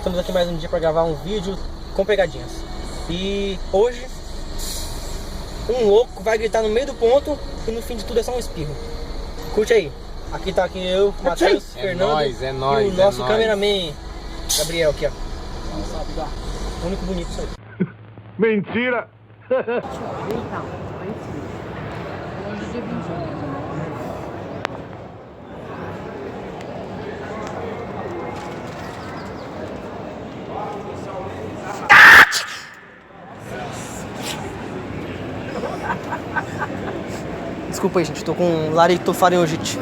Estamos aqui mais um dia para gravar um vídeo com pegadinhas. E hoje um louco vai gritar no meio do ponto e no fim de tudo é só um espirro. Curte aí. Aqui tá aqui eu, Matheus, Fernando É nóis, e o nosso cameraman Gabriel aqui, ó. O único bonito isso aí. Mentira! Desculpa aí, gente, tô com laringofaringite.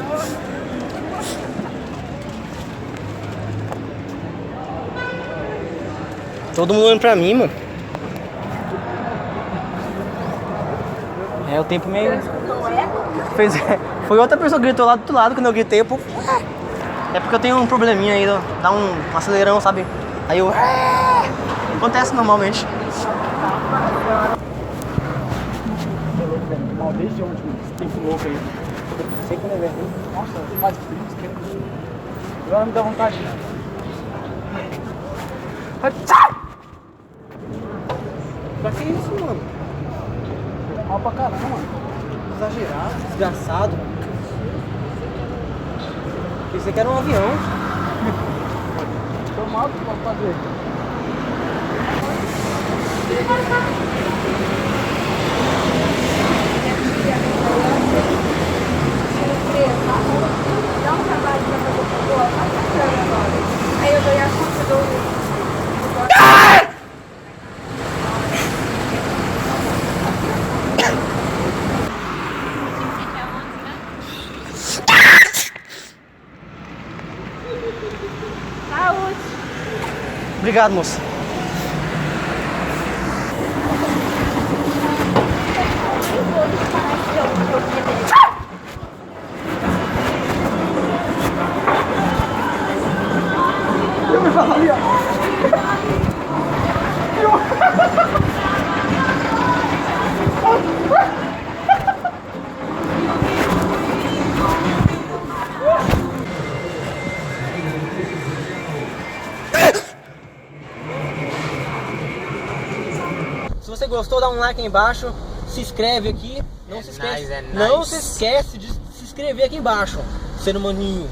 Todo mundo olhando pra mim, mano. É, o tempo meio... Foi outra pessoa que gritou lá do outro lado, quando eu gritei, o povo... É porque eu tenho um probleminha aí, dá um acelerão, sabe? Aí eu... Acontece normalmente. Desde onde esse tempo louco aí? Sei que não é verdade. Nossa, mais frio, esquerdo. Agora me dá vontade. Pra que isso, mano? Mal pra caramba, mano. Exagerado, desgraçado. Pensei que era um avião. Tô mal, o que pode fazer? Dá um trabalho pra fazer favor, agora. Aí eu dou a conta do... Saúde! Obrigado, moça. Se você gostou, dá um like aí embaixo, se inscreve aqui, não se esquece, não se esquece de se inscrever aqui embaixo, ser humaninho.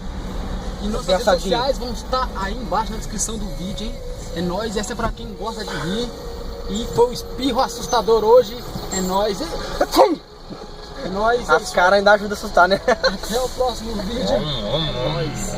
E nossas redes sociais vão estar aí embaixo na descrição do vídeo, hein? É nóis, essa é pra quem gosta de rir. E foi o espirro assustador hoje. É nóis, hein? É nóis. As caras ainda ajudam a assustar, né? Até o próximo vídeo. É nóis.